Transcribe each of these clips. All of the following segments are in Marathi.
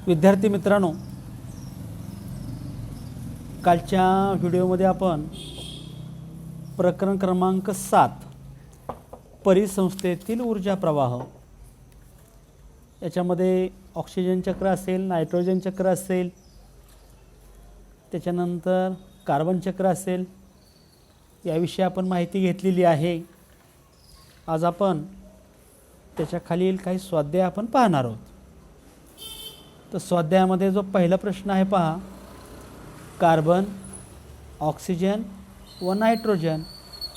विद्यार्थी मित्रांनो, कालच्या व्हिडिओमध्ये आपण प्रकरण क्रमांक 7 परिसंस्थेतील ऊर्जा प्रवाह याच्यामध्ये ऑक्सिजन चक्र असेल, नायट्रोजन चक्र असेल, त्याच्यानंतर कार्बन चक्र असेल, याविषयी आपण माहिती घेतलेली आहे. आज आपण त्याच्या खालील काही स्वाध्याय आपण पाहणार आहोत. तर स्वाध्यायामध्ये जो पहिला प्रश्न आहे पहा, कार्बन, ऑक्सिजन व नायट्रोजन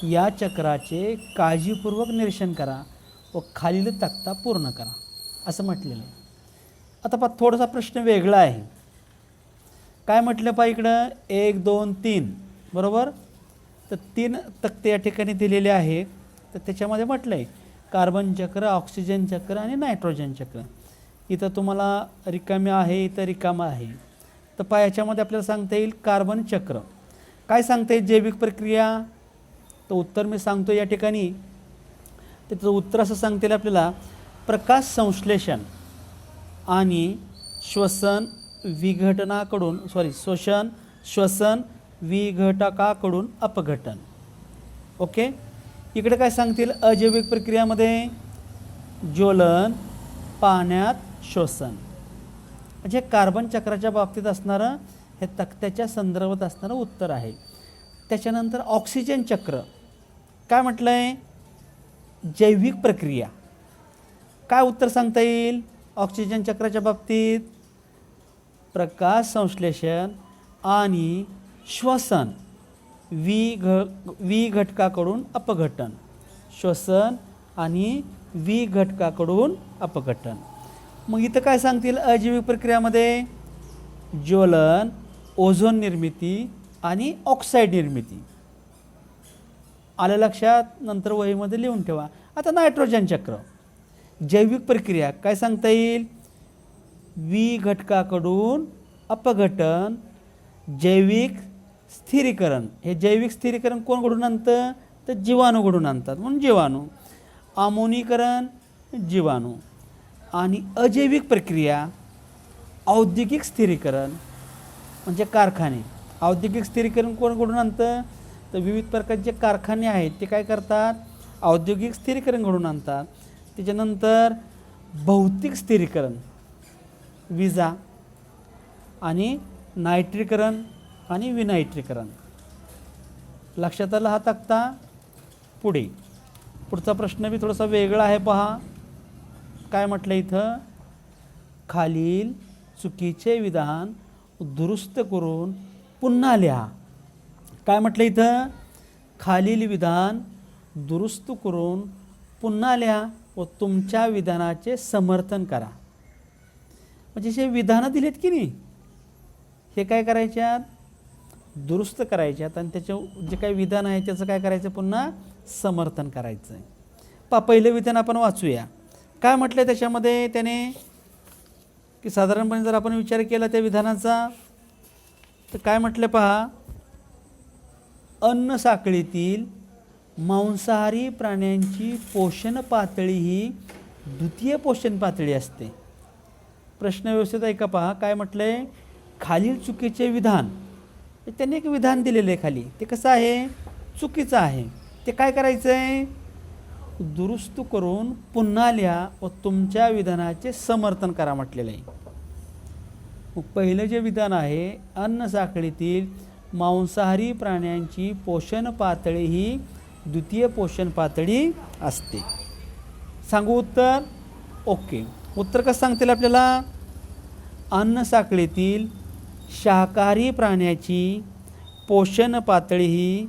या चक्राचे काळजीपूर्वक निरीक्षण करा व खालील तक्ता पूर्ण करा असं म्हटलेलं आहे. आता पहा, थोडासा प्रश्न वेगळा आहे. काय म्हटलं पहा इकडं 1 2 3 बरोबर. तर 3 तक्ते या ठिकाणी दिलेले आहेत. तर त्याच्यामध्ये म्हटलं आहे कार्बन चक्र, ऑक्सिजन चक्र आणि नायट्रोजन चक्र. इथं तुम्हाला रिकामी आहे, इथं रिकामा आहे. तर पहा याच्यामध्ये आपल्याला सांगता येईल कार्बन चक्र. काय सांगता येईल जैविक प्रक्रिया? तर उत्तर मी सांगतो या ठिकाणी. त्याचं उत्तर असं सांगता येईल आपल्याला, प्रकाश संश्लेषण आणि श्वसन विघटनाकडून श्वसन विघटकाकडून अपघटन. ओके. इकडे काय सांगतील अजैविक प्रक्रियामध्ये? ज्वलन, पाण्यात श्वसन. म्हणजे कार्बन चक्राच्या बाबतीत असणारं हे तक्त्याच्या संदर्भात असणारं उत्तर आहे. त्याच्यानंतर ऑक्सिजन चक्र काय म्हटलं आहे? जैविक प्रक्रिया. काय उत्तर सांगता येईल ऑक्सिजन चक्राच्या बाबतीत? प्रकाश संश्लेषण आणि श्वसन विघटकाकडून अपघटन. श्वसन आणि विघटकाकडून अपघटन. मग इथं काय सांगतील अजैविक प्रक्रियामध्ये? ज्वलन, ओझोन निर्मिती आणि ऑक्साईड निर्मिती. आलं लक्षात? नंतर वहीमध्ये लिहून ठेवा. आता नायट्रोजन चक्र जैविक प्रक्रिया काय सांगता येईल? विघटकाकडून अपघटन, जैविक स्थिरीकरण. हे जैविक स्थिरीकरण कोण घडून आणतं? तर जीवाणू घडून आणतात, म्हणून जीवाणू. आमोनीकरण जीवाणू. आणि अजैविक प्रक्रिया औद्योगिक स्थिरीकरण म्हणजे कारखाने. औद्योगिक स्थिरीकरण कोण घडून आणतं? तर विविध प्रकारचे कारखाने आहेत ते काय करतात? औद्योगिक स्थिरीकरण घडून आणतात. त्याच्यानंतर भौतिक स्थिरीकरण, विजा आणि नायट्रीकरण आणि विनायट्रीकरण. लक्षात आलं हा तक्ता? पुढचा प्रश्न बी थोडासा वेगळा आहे पहा. काय म्हटलं इथं? खालील चुकीचे विधान दुरुस्त करून पुन्हा लिहा. काय म्हटलं इथं? खालील विधान दुरुस्त करून पुन्हा लिहा व तुमच्या विधानाचे समर्थन करा. म्हणजे जे विधानं दिलेत की नाही हे काय करायच्यात? दुरुस्त करायच्यात आणि त्याचे जे काही विधान आहे त्याचं काय करायचं? पुन्हा समर्थन करायचं आहे. पहिलं विधान आपण वाचूया. काय म्हटलं आहे त्याच्यामध्ये त्याने? की साधारणपणे जर आपण विचार केला त्या विधानाचा तर काय म्हटलं पहा, अन्न साखळीतील मांसाहारी प्राण्यांची पोषण पातळी ही द्वितीय पोषण पातळी असते. प्रश्न व्यवस्थित ऐका पहा. काय म्हटलं आहे? खालील चुकीचे विधान. त्यांनी एक विधान दिलेलं आहे खाली. ते कसं आहे? चुकीचं आहे. ते काय करायचं आहे? दुरुस्त करून पुन्हा लिहा व तुमच्या विधानाचे समर्थन करा म्हटलेलं आहे. मग पहिलं जे विधान आहे, अन्न साखळीतील मांसाहारी प्राण्यांची पोषण पातळी ही द्वितीय पोषण पातळी असते. सांगू उत्तर? ओके. उत्तर कसं सांगतील आपल्याला? अन्न साखळीतील शाकाहारी प्राण्याची पोषण पातळी ही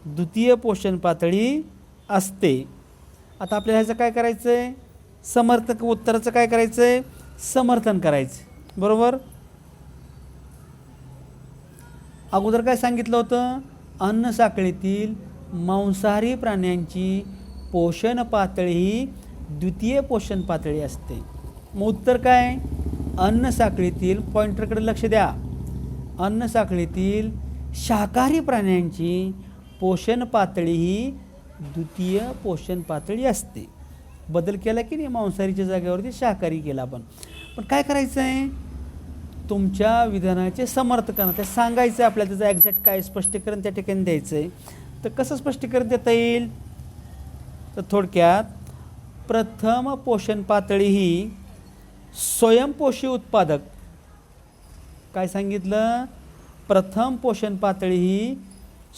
द्वितीय पोषण पातळी असते. आता आपल्याला ह्याचं काय करायचं आहे? उत्तराचं काय करायचं आहे? समर्थन करायचं. बरोबर. अगोदर काय सांगितलं होतं? अन्न साखळीतील मांसाहारी प्राण्यांची पोषण पातळी ही द्वितीय पोषण पातळी असते. मग उत्तर काय? अन्न साखळीतील, पॉइंटरकडे लक्ष द्या, अन्न साखळीतील शाकाहारी प्राण्यांची पोषण पातळी ही द्वितीय पोषण पातळी असते. बदल केला की नाही, मांसाहारीच्या जागेवरती शाकाहारी केला आपण. पण काय करायचं आहे? तुमच्या विधानाचे समर्थन ते सांगायचं आहे आपल्याला, त्याचं एक्झॅक्ट काय स्पष्टीकरण त्या ठिकाणी द्यायचं आहे. तर कसं स्पष्टीकरण देता येईल? तर थोडक्यात, प्रथम पोषण पातळी ही स्वयंपोषी उत्पादक, काय सांगितलं? प्रथम पोषण पातळी ही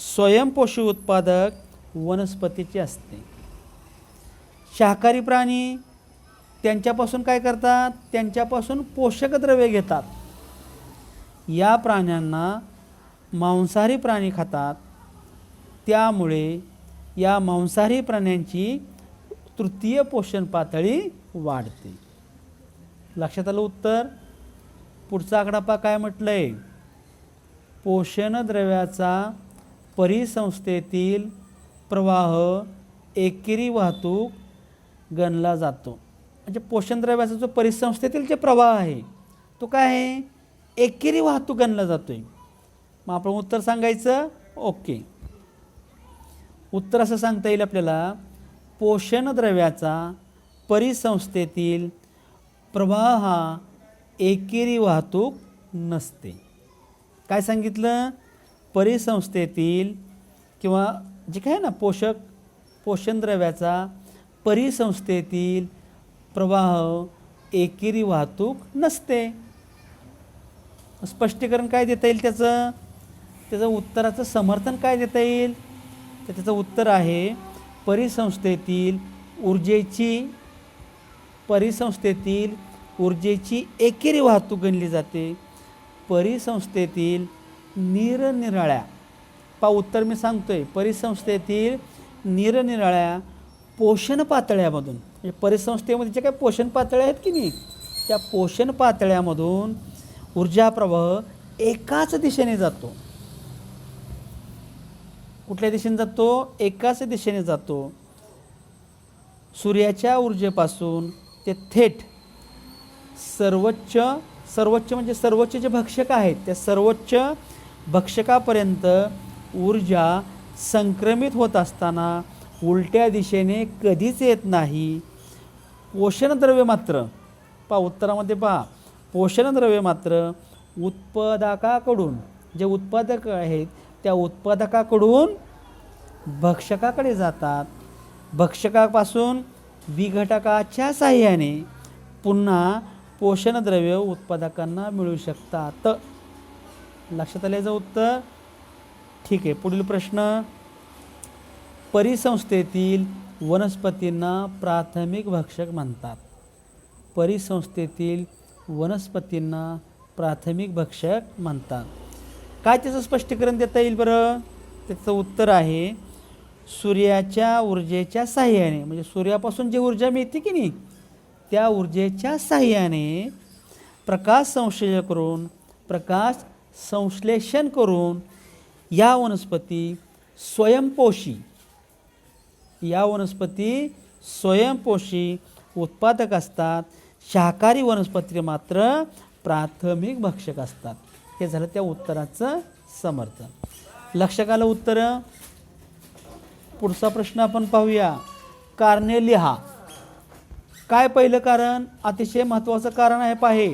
स्वयंपोषी उत्पादक वनस्पतीची असते. शाकाहारी प्राणी त्यांच्यापासून काय करतात? त्यांच्यापासून पोषक द्रव्ये घेतात. या प्राण्यांना मांसाहारी प्राणी खातात, त्यामुळे या मांसाहारी प्राण्यांची तृतीय पोषण पातळी वाढते. लक्षात आलं उत्तर? पुढचा आकडा पहा काय म्हटलं आहे. पोषण द्रव्याचा परिसंस्थेतील प्रवाह एकेरी वाहतूक गणला जातो. म्हणजे पोषण द्रव्याचा जो परिसंस्थेतील जे प्रवाह आहे तो काय आहे? एकेरी वाहतूक गणला जातो आहे. मग आपण उत्तर सांगायचं. ओके, उत्तर असं सांगता येईल आपल्याला, पोषण द्रव्याचा परिसंस्थेतील प्रवाह हा एकेरी वाहतूक नसते. काय सांगितलं? परिसंस्थेतील किंवा जे काय ना पोषण द्रव्याचा परिसंस्थेतील प्रवाह एकेरी वाहतूक नसते. स्पष्टीकरण काय देता येईल त्याचं उत्तराचं समर्थन काय देता येईल? तर त्याचं उत्तर आहे, परिसंस्थेतील ऊर्जेची एकेरी वाहतूक गणली जाते. परिसंस्थेतील निरनिराळ्या, उत्तर मी सांगतोय, परिसंस्थेतील निरनिराळ्या पोषण पातळ्यामधून, म्हणजे परिसंस्थेमध्ये जे काही पोषण पातळ्या आहेत की नाही, त्या पोषण पातळ्यामधून ऊर्जा प्रवाह एकाच दिशेने जातो. कुठल्या दिशेने जातो? एकाच दिशेने जातो. सूर्याच्या ऊर्जेपासून ते थेट सर्वोच्च म्हणजे सर्वोच्च जे भक्षक आहेत त्या सर्वोच्च भक्षकापर्यंत ऊर्जा संक्रमित होत असताना उलट्या दिशेने कधीच येत नाही. पोषणद्रव्य मात्र, उत्तरामध्ये पोषणद्रव्य मात्र उत्पादकाकडून, जे उत्पादक आहेत त्या उत्पादकाकडून भक्षकाकडे जातात. भक्षकापासून विघटकाच्या साहाय्याने पुन्हा पोषणद्रव्य उत्पादकांना मिळू शकतात. लक्षात आल्याचं उत्तर? ठीक आहे. पुढील प्रश्न, परिसंस्थेतील वनस्पतींना प्राथमिक भक्षक म्हणतात. परिसंस्थेतील वनस्पतींना प्राथमिक भक्षक म्हणतात. काय त्याचं स्पष्टीकरण देता येईल बरं? त्याचं उत्तर आहे, सूर्याच्या ऊर्जेच्या साहाय्याने, म्हणजे सूर्यापासून जी ऊर्जा मिळते की नाही त्या ऊर्जेच्या साहाय्याने प्रकाश संश्लेषण करून या वनस्पती स्वयंपोषी उत्पादक असतात. शाकाहारी वनस्पती मात्र प्राथमिक भक्षक असतात. हे झालं त्या उत्तराचं समर्थन. लक्षात आलं उत्तर? पुढचा प्रश्न आपण पाहूया. कारणे लिहा. काय पहिलं कारण? अतिशय महत्त्वाचं कारण आहे पाहे.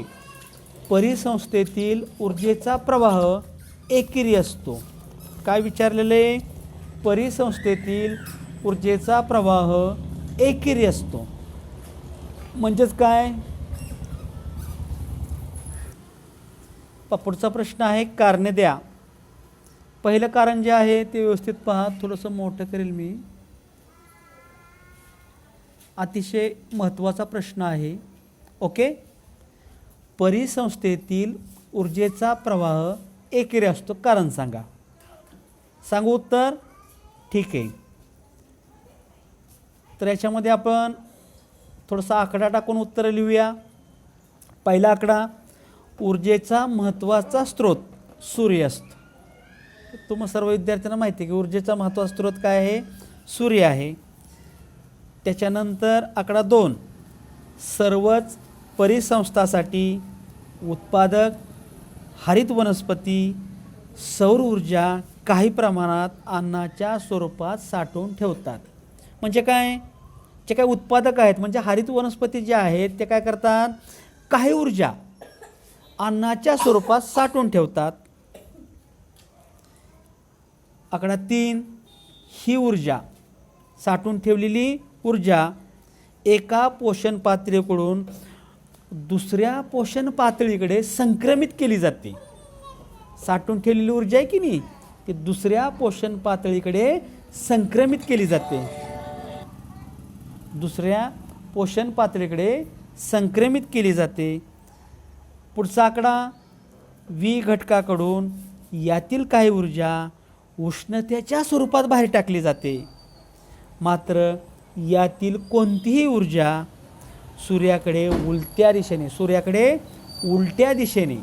परिसंस्थेतील ऊर्जेचा प्रवाह एकेरी असतो. काय विचारलेले? परिसंस्थेतील ऊर्जेचा प्रवाह एकेरी असतो. म्हणजेच काय? पुढचा प्रश्न आहे, कारणे द्या. पहिलं कारण जे आहे ते व्यवस्थित पहा. थोडंसं मोठं करेल मी. अतिशय महत्त्वाचा प्रश्न आहे. ओके. परिसंस्थेतील ऊर्जेचा प्रवाह एकेरी असतो. कारण सांगा. सांगू उत्तर? ठीक आहे. तर याच्यामध्ये आपण थोडासा आकडा टाकून उत्तर लिहूया. पहिला आकडा, ऊर्जेचा महत्त्वाचा स्रोत सूर्य असतो. तुम्हा सर्व विद्यार्थ्यांना माहिती आहे की ऊर्जेचा महत्त्वाचा स्रोत काय आहे? सूर्य आहे. त्याच्यानंतर आकडा 2, सर्वच परिसंस्थासाठी उत्पादक हरित वनस्पती सौर ऊर्जा काही प्रमाणात अन्नाच्या स्वरूपात साठवून ठेवतात. म्हणजे काय? जे काही उत्पादक आहेत म्हणजे हरित वनस्पती जे आहेत ते काय करतात? काही ऊर्जा अन्नाच्या स्वरूपात साठवून ठेवतात. आकडा 3, ही ऊर्जा साठवून ठेवलेली ऊर्जा एका पोषण पातळीकडून दुसऱ्या पोषण पातळीकडे संक्रमित केली जाते. साठवून ठेवलेली ऊर्जा आहे की नाही, ती दुसऱ्या पोषण पातळीकडे संक्रमित केली जाते. दुसऱ्या पोषण पातळीकडे संक्रमित केली जाते. पुढचा आकडा, व्ही घटकाकडून यातील काही ऊर्जा उष्णतेच्या स्वरूपात बाहेर टाकली जाते. मात्र यातील कोणतीही ऊर्जा सूर्याकडे उलट्या दिशेने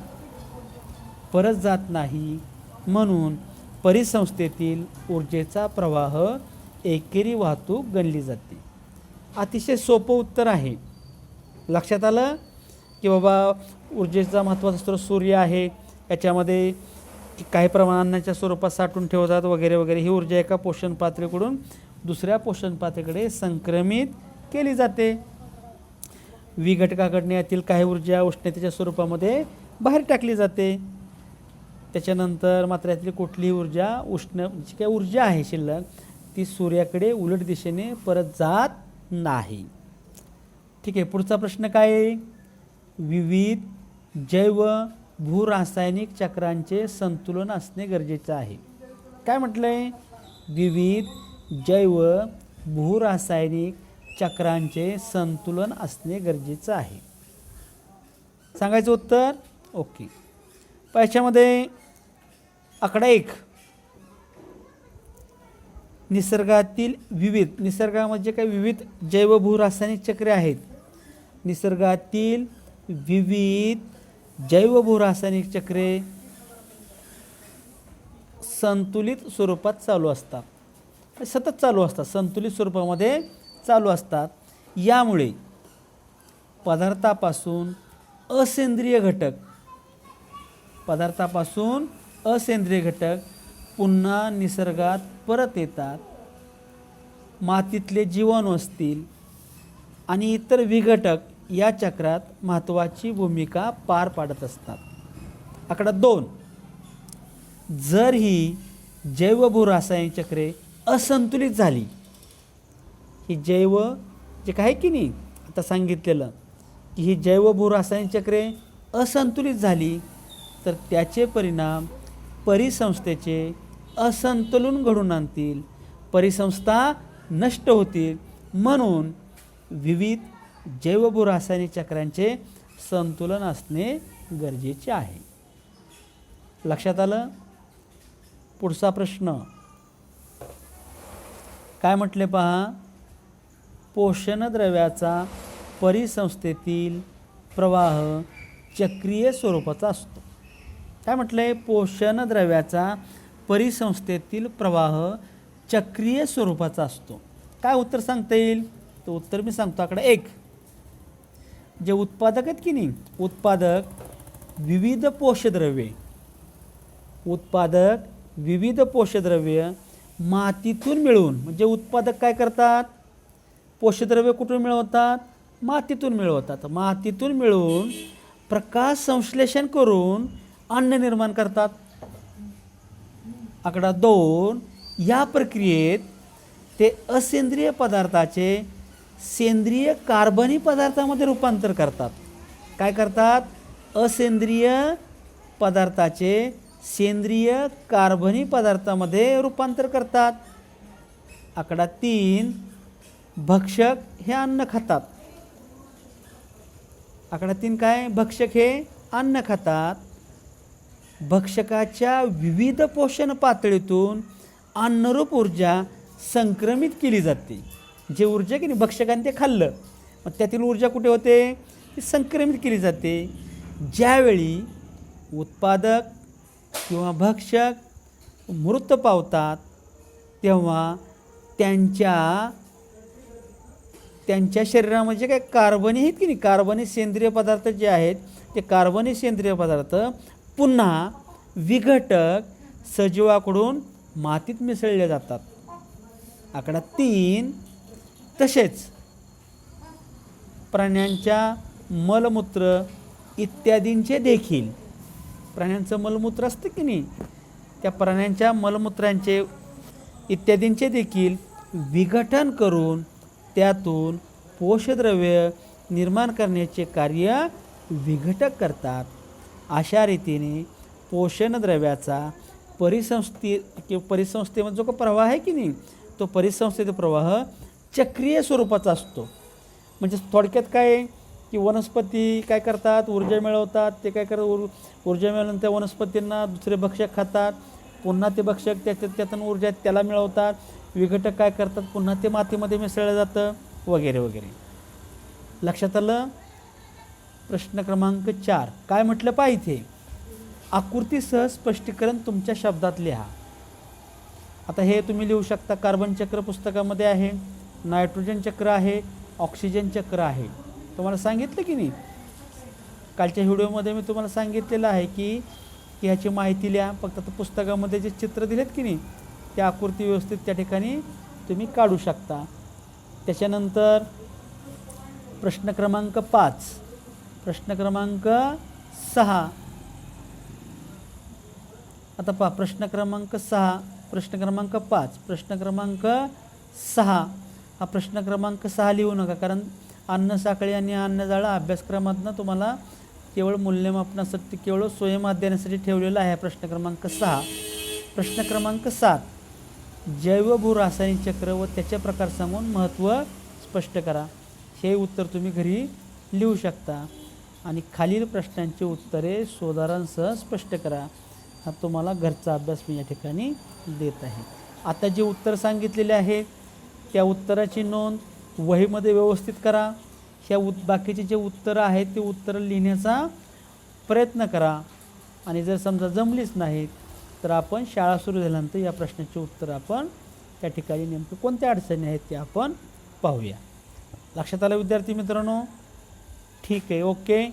परत जात नाही. म्हणून परिसंस्थेतील ऊर्जेचा प्रवाह एकेरी वाहतूक गणली जाते. अतिशय सोपं उत्तर आहे. लक्षात आलं की बाबा ऊर्जेचा महत्त्वाचा स्रोत सूर्य आहे, याच्यामध्ये काही प्रमाणाच्या स्वरूपात साठवून ठेवतात वगैरे वगैरे. ही ऊर्जा एका पोषण पातळीकडून दुसऱ्या पोषण पातळीकडे संक्रमित केली जाते. व्ही घटकाकडून यातील काही ऊर्जा उष्णतेच्या स्वरूपामध्ये बाहेर टाकली जाते. त्याच्यानंतर मात्र यातली कुठलीही ऊर्जा जी काही ऊर्जा आहे शिल्लक ती सूर्याकडे उलट दिशेने परत जात नाही. ठीक आहे, पुढचा प्रश्न काय आहे? विविध जैव भूरासायनिक चक्रांचे संतुलन असणे गरजेचे आहे. काय म्हटलं आहे? विविध जैव भूरासायनिक चक्रांचे संतुलन असणे गरजेचं आहे. सांगायचं उत्तर ओके. याच्यामध्ये आकडा 1, निसर्गामध्ये काही विविध जैव भूरासायनिक चक्रे आहेत. निसर्गातील विविध जैव भूरासायनिक चक्रे संतुलित स्वरूपात चालू असतात, सतत चालू असतात, संतुलित स्वरूपामध्ये चालू असतात. यामुळे पदार्थापासून असेंद्रिय घटक पुन्हा निसर्गात परत येतात. मातीतले जीवाणू असतील आणि इतर विघटक या चक्रात महत्त्वाची भूमिका पार पाडत असतात. आकडा 2, जर ही जैवभूरासायनिक चक्रे असंतुलित झाली, ही जे काय की नाही आता सांगितलेलं की ही जैवभूरासायनिक चक्रे असंतुलित झाली तर त्याचे परिणाम परिसंस्थेचे असंतुलन घडून आणतील, परिसंस्था नष्ट होतील. म्हणून विविध जैवभूरासायनिक चक्रांचे संतुलन असणे गरजेचे आहे. लक्षात आलं? पुढचा प्रश्न काय म्हटले पहा? पोषणद्रव्याचा परिसंस्थेतील प्रवाह चक्रीय स्वरूपाचा असतो. काय म्हटलंय? पोषणद्रव्याचा परिसंस्थेतील प्रवाह चक्रीय स्वरूपाचा असतो. काय उत्तर सांगता येईल? तर उत्तर मी सांगतो. आकडा 1, जे उत्पादक आहेत की नाही, विविध पोषद्रव्ये मातीतून मिळवून, म्हणजे उत्पादक काय करतात? पोषद्रव्य कुठून मिळवतात? मातीतून मिळवतात. मातीतून मिळवून प्रकाश संश्लेषण करून अन्न निर्माण करतात. आकडा 2, या प्रक्रियेत ते असेंद्रिय पदार्थाचे सेंद्रिय कार्बनी पदार्थामध्ये रूपांतर करतात. काय करतात? असेंद्रिय पदार्थाचे सेंद्रिय कार्बनी पदार्थामध्ये रूपांतर करतात. आकडा 3, भक्षक हे अन्न खातात. आकडा 3 काय? भक्षक हे अन्न खातात. भक्षकाच्या विविध पोषण पातळीतून अन्नरूप ऊर्जा संक्रमित केली जाते. जे ऊर्जा की नाही भक्षकाने ते खाल्लं, मग त्यातील ऊर्जा कुठे होते? ती संक्रमित केली जाते. ज्यावेळी उत्पादक किंवा भक्षक मृत पावतात तेव्हा त्यांच्या शरीरामध्ये काय कार्बनी आहेत की नाही, कार्बनी सेंद्रिय पदार्थ जे आहेत ते कार्बनी सेंद्रिय पदार्थ पुन्हा विघटक सजीवाकडून मातीत मिसळले जातात. आकडा 3, तसेच प्राण्यांच्या मलमूत्र इत्यादींचे देखील, प्राण्यांचं मलमूत्र असतं की नाही, त्या प्राण्यांच्या मलमूत्रांचे इत्यादींचे देखील विघटन करून त्यातून पोषद्रव्य निर्माण करण्याचे कार्य विघटक करतात. अशा रीतीने पोषणद्रव्याचा परिसंस्थेमध्ये जो का प्रवाह आहे की नाही, तो परिसंस्थेचा प्रवाह चक्रीय स्वरूपाचा असतो. म्हणजे थोडक्यात काय आहे की वनस्पती काय करतात, ऊर्जा मिळवतात. ते काय करतात, ऊर्जा मिळवल्यानंतर त्या वनस्पतींना दुसरे भक्षक खातात, पुन्हा ते भक्षक त्यातून ऊर्जा त्याला मिळवतात. विघटक काय करतात, पुन्हा ते मातीमध्ये मिसळलं जातं वगैरे वगैरे. लक्षात आलं. प्रश्न क्रमांक 4 काय म्हटलं पाहिजे, आकृतीसह स्पष्टीकरण तुमच्या शब्दात लिहा. आता हे तुम्ही लिहू शकता. कार्बन चक्र पुस्तकामध्ये आहे, नायट्रोजन चक्र आहे, ऑक्सिजन चक्र आहे. तुम्हाला सांगितलं की नाही, कालच्या व्हिडिओमध्ये मी तुम्हाला सांगितलेलं आहे की ह्याची माहिती लिहा. फक्त आता पुस्तकामध्ये जे चित्र दिलेत की नाही, त्या आकृती व्यवस्थित त्या ठिकाणी तुम्ही काढू शकता. त्याच्यानंतर प्रश्न क्रमांक 5, प्रश्न क्रमांक 6. आता पहा, प्रश्न क्रमांक 6, प्रश्न क्रमांक 5, प्रश्न क्रमांक 6. हा प्रश्न क्रमांक 6 लिहू नका, कारण अन्न साखळी आणि अन्नजाळं अभ्यासक्रमातनं तुम्हाला केवळ मूल्यमापनासाठी, केवळ स्वयंअध्ययनासाठी ठेवलेला आहे प्रश्न क्रमांक 6. प्रश्न क्रमांक 7, जैव रासायनिक चक्र व त्याचे प्रकार सांगून महत्त्व स्पष्ट करा. हे उत्तर तुम्ही घरी लिहू शकता. आणि खालील प्रश्नांची उत्तरे शोधांसह स्पष्ट करा. हा तुम्हाला घरचा अभ्यास मी या ठिकाणी देत आहे. आता जे उत्तर सांगितलेले आहेत त्या उत्तराची नोंद वहीमध्ये व्यवस्थित करा. ह्या बाकीचे जे उत्तरं आहेत ते उत्तरं लिहिण्याचा प्रयत्न करा. आणि जर समजा जमलीच नाहीत तर आपण शाळा सुरू झाल्यानंतर या प्रश्नाची उत्तरं आपण त्या ठिकाणी नेमकं कोणत्या अडचणी आहेत ते आपण पाहूया. लक्षात आलं विद्यार्थी मित्रांनो? ठीक आहे, ओके.